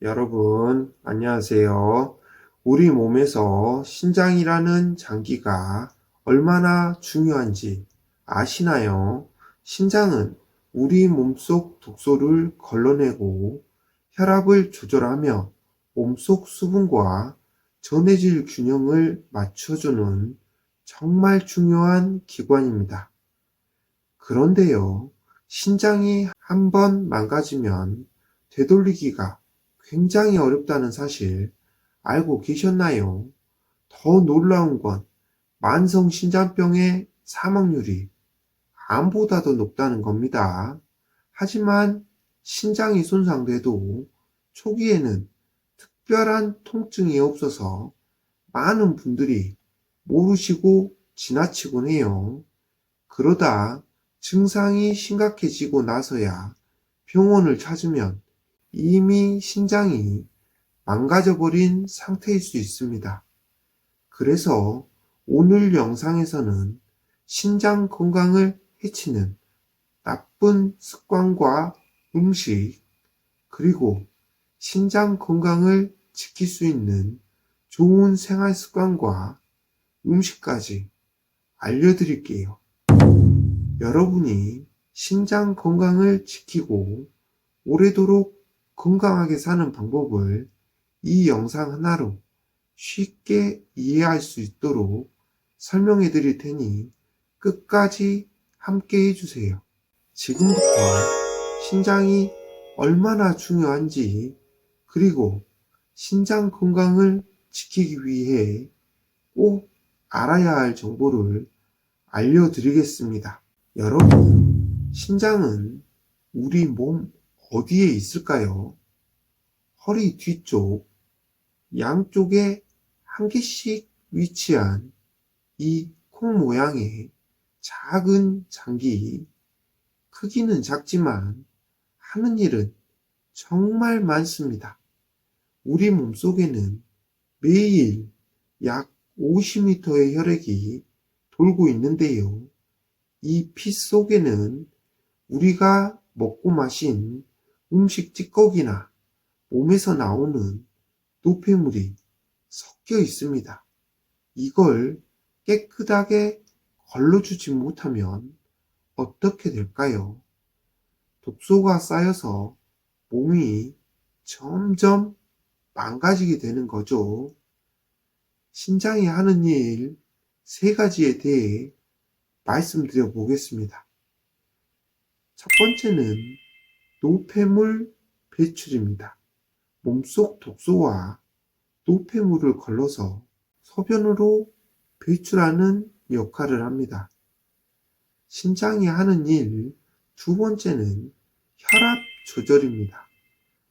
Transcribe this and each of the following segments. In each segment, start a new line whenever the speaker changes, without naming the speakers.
여러분, 안녕하세요. 우리 몸에서 신장이라는 장기가 얼마나 중요한지 아시나요? 신장은 우리 몸속 독소를 걸러내고 혈압을 조절하며 몸속 수분과 전해질 균형을 맞춰주는 정말 중요한 기관입니다. 그런데요, 신장이 한번 망가지면 되돌리기가 굉장히 어렵다는 사실 알고 계셨나요? 더 놀라운 건 만성 신장병의 사망률이 암보다도 높다는 겁니다. 하지만 신장이 손상돼도 초기에는 특별한 통증이 없어서 많은 분들이 모르시고 지나치곤 해요. 그러다 증상이 심각해지고 나서야 병원을 찾으면 이미 신장이 망가져버린 상태일 수 있습니다. 그래서 오늘 영상에서는 신장 건강을 해치는 나쁜 습관과 음식, 그리고 신장 건강을 지킬 수 있는 좋은 생활 습관과 음식까지 알려드릴게요. 여러분이 신장 건강을 지키고 오래도록 건강하게 사는 방법을 이 영상 하나로 쉽게 이해할 수 있도록 설명해 드릴 테니 끝까지 함께 해주세요. 지금부터 신장이 얼마나 중요한지, 그리고 신장 건강을 지키기 위해 꼭 알아야 할 정보를 알려드리겠습니다. 여러분, 신장은 우리 몸 어디에 있을까요? 허리 뒤쪽, 양쪽에 한 개씩 위치한 이 콩 모양의 작은 장기, 크기는 작지만 하는 일은 정말 많습니다. 우리 몸 속에는 매일 약 50리터의 혈액이 돌고 있는데요. 이 피 속에는 우리가 먹고 마신 음식 찌꺼기나 몸에서 나오는 노폐물이 섞여 있습니다. 이걸 깨끗하게 걸러주지 못하면 어떻게 될까요? 독소가 쌓여서 몸이 점점 망가지게 되는 거죠. 신장이 하는 일 3가지에 대해 말씀드려 보겠습니다. 첫 번째는 노폐물 배출입니다. 몸속 독소와 노폐물을 걸러서 소변으로 배출하는 역할을 합니다. 신장이 하는 일 두 번째는 혈압 조절입니다.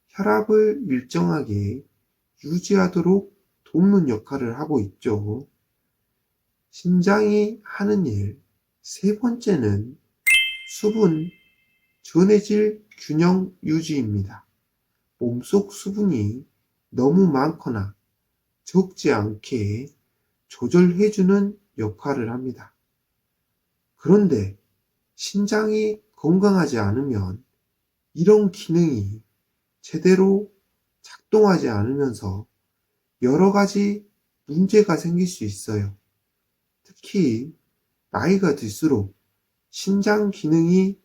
혈압을 일정하게 유지하도록 돕는 역할을 하고 있죠. 신장이 하는 일 세 번째는 수분, 전해질 균형 유지입니다. 몸속 수분이 너무 많거나 적지 않게 조절해주는 역할을 합니다. 그런데 신장이 건강하지 않으면 이런 기능이 제대로 작동하지 않으면서 여러 가지 문제가 생길 수 있어요. 특히 나이가 들수록 신장 기능이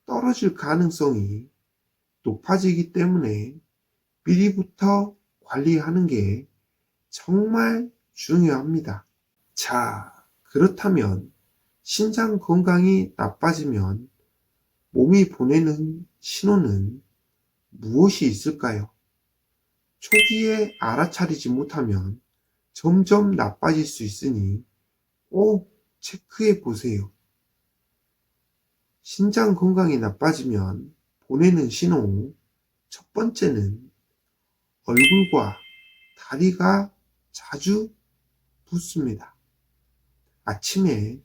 떨어질 가능성이 높아지기 때문에 미리부터 관리하는 게 정말 중요합니다. 자, 그렇다면 신장 건강이 나빠지면 몸이 보내는 신호는 무엇이 있을까요? 초기에 알아차리지 못하면 점점 나빠질 수 있으니 꼭 체크해 보세요. 신장 건강이 나빠지면 보내는 신호 첫 번째는 얼굴과 다리가 자주 붓습니다. 아침에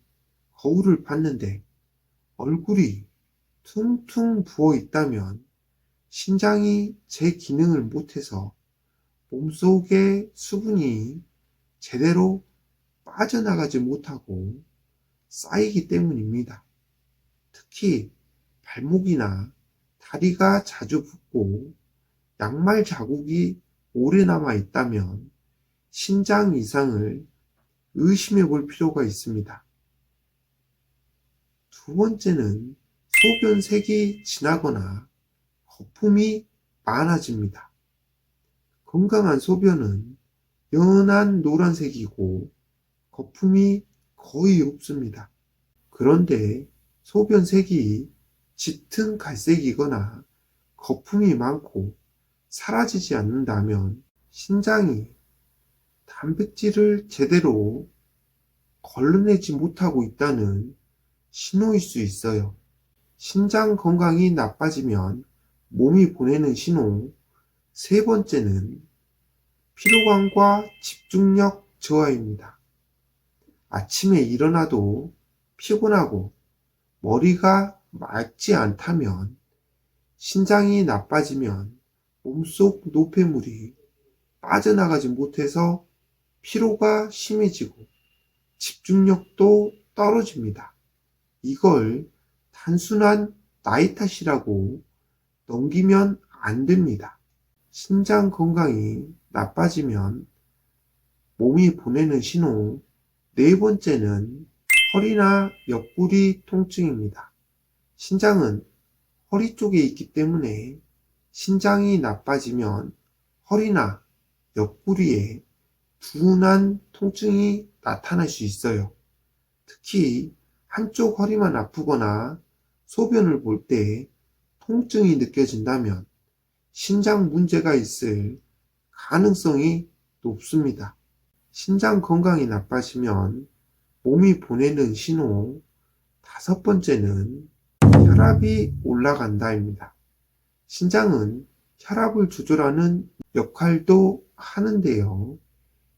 거울을 봤는데 얼굴이 퉁퉁 부어 있다면 신장이 제 기능을 못해서 몸속의 수분이 제대로 빠져나가지 못하고 쌓이기 때문입니다. 특히 발목이나 다리가 자주 붓고 양말 자국이 오래 남아 있다면 신장 이상을 의심해 볼 필요가 있습니다. 두 번째는 소변색이 진하거나 거품이 많아집니다. 건강한 소변은 연한 노란색이고 거품이 거의 없습니다. 그런데 소변색이 짙은 갈색이거나 거품이 많고 사라지지 않는다면 신장이 단백질을 제대로 걸러내지 못하고 있다는 신호일 수 있어요. 신장 건강이 나빠지면 몸이 보내는 신호 세 번째는 피로감과 집중력 저하입니다. 아침에 일어나도 피곤하고 머리가 맑지 않다면 신장이 나빠지면 몸속 노폐물이 빠져나가지 못해서 피로가 심해지고 집중력도 떨어집니다. 이걸 단순한 나이 탓이라고 넘기면 안 됩니다. 신장 건강이 나빠지면 몸이 보내는 신호 네 번째는 허리나 옆구리 통증입니다. 신장은 허리 쪽에 있기 때문에 신장이 나빠지면 허리나 옆구리에 둔한 통증이 나타날 수 있어요. 특히 한쪽 허리만 아프거나 소변을 볼 때 통증이 느껴진다면 신장 문제가 있을 가능성이 높습니다. 신장 건강이 나빠지면 몸이 보내는 신호 다섯 번째는 혈압이 올라간다입니다. 신장은 혈압을 조절하는 역할도 하는데요.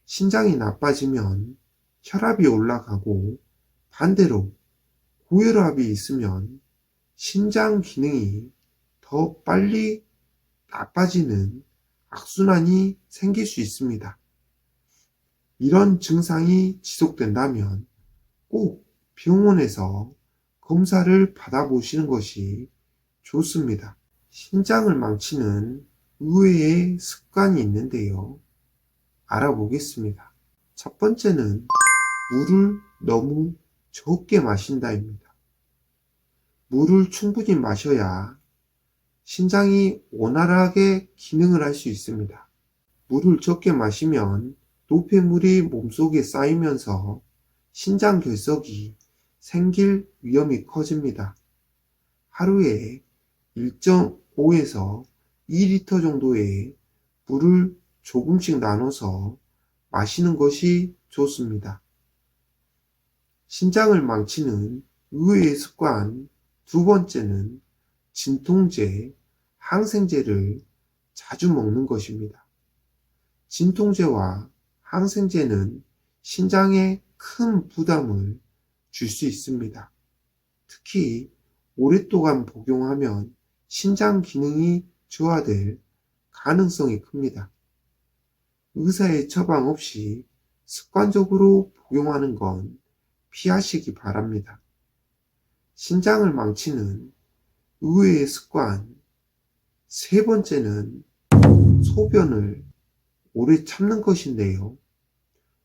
신장이 나빠지면 혈압이 올라가고 반대로 고혈압이 있으면 신장 기능이 더 빨리 나빠지는 악순환이 생길 수 있습니다. 이런 증상이 지속된다면 꼭 병원에서 검사를 받아보시는 것이 좋습니다. 신장을 망치는 의외의 습관이 있는데요. 알아보겠습니다. 첫 번째는 물을 너무 적게 마신다입니다. 물을 충분히 마셔야 신장이 원활하게 기능을 할 수 있습니다. 물을 적게 마시면 노폐물이 몸속에 쌓이면서 신장 결석이 생길 위험이 커집니다. 하루에 1.5에서 2리터 정도의 물을 조금씩 나눠서 마시는 것이 좋습니다. 신장을 망치는 의외의 습관 두 번째는 진통제, 항생제를 자주 먹는 것입니다. 진통제와 항생제는 신장에 큰 부담을 줄 수 있습니다. 특히 오랫동안 복용하면 신장 기능이 저하될 가능성이 큽니다. 의사의 처방 없이 습관적으로 복용하는 건 피하시기 바랍니다. 신장을 망치는 의외의 습관 세 번째는 소변을 오래 참는 것인데요.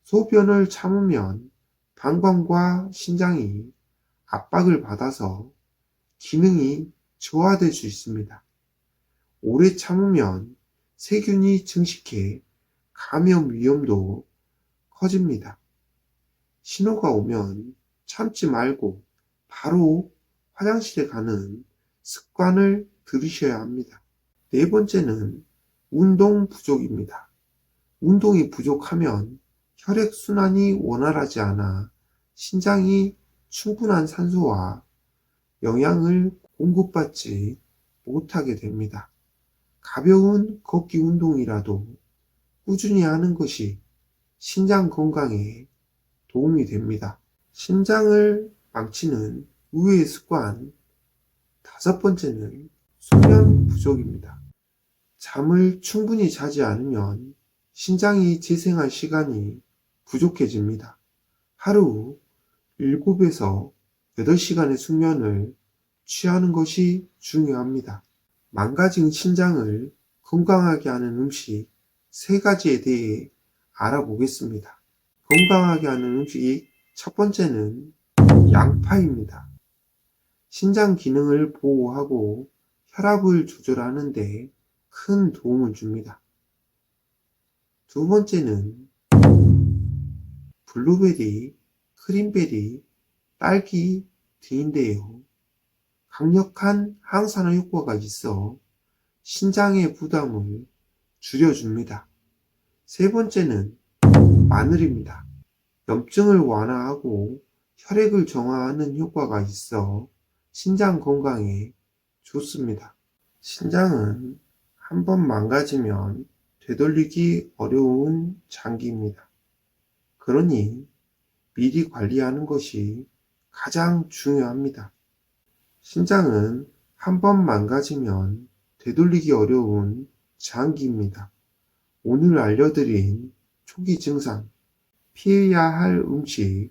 소변을 참으면 방광과 신장이 압박을 받아서 기능이 저하될 수 있습니다. 오래 참으면 세균이 증식해 감염 위험도 커집니다. 신호가 오면 참지 말고 바로 화장실에 가는 습관을 들이셔야 합니다. 네 번째는 운동 부족입니다. 운동이 부족하면 혈액순환이 원활하지 않아 신장이 충분한 산소와 영양을 공급받지 못하게 됩니다. 가벼운 걷기 운동이라도 꾸준히 하는 것이 신장 건강에 도움이 됩니다. 신장을 망치는 의외의 습관 다섯 번째는 수면 부족입니다. 잠을 충분히 자지 않으면 신장이 재생할 시간이 부족해집니다. 하루 7에서 8시간의 숙면을 취하는 것이 중요합니다. 망가진 신장을 건강하게 하는 음식 3가지에 대해 알아보겠습니다. 건강하게 하는 음식이 첫 번째는 양파입니다. 신장 기능을 보호하고 혈압을 조절하는 데 큰 도움을 줍니다. 두 번째는 블루베리, 크림베리, 딸기 등인데요. 강력한 항산화 효과가 있어 신장의 부담을 줄여줍니다. 세 번째는 마늘입니다. 염증을 완화하고 혈액을 정화하는 효과가 있어 신장 건강에 좋습니다. 신장은 한번 망가지면 되돌리기 어려운 장기입니다. 그러니 미리 관리하는 것이 가장 중요합니다. 신장은 한번 망가지면 되돌리기 어려운 장기입니다. 오늘 알려드린 초기 증상, 피해야 할 음식,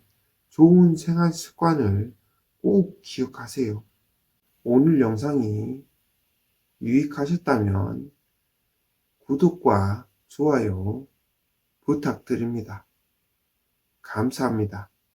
좋은 생활 습관을 꼭 기억하세요. 오늘 영상이 유익하셨다면 구독과 좋아요 부탁드립니다. 감사합니다.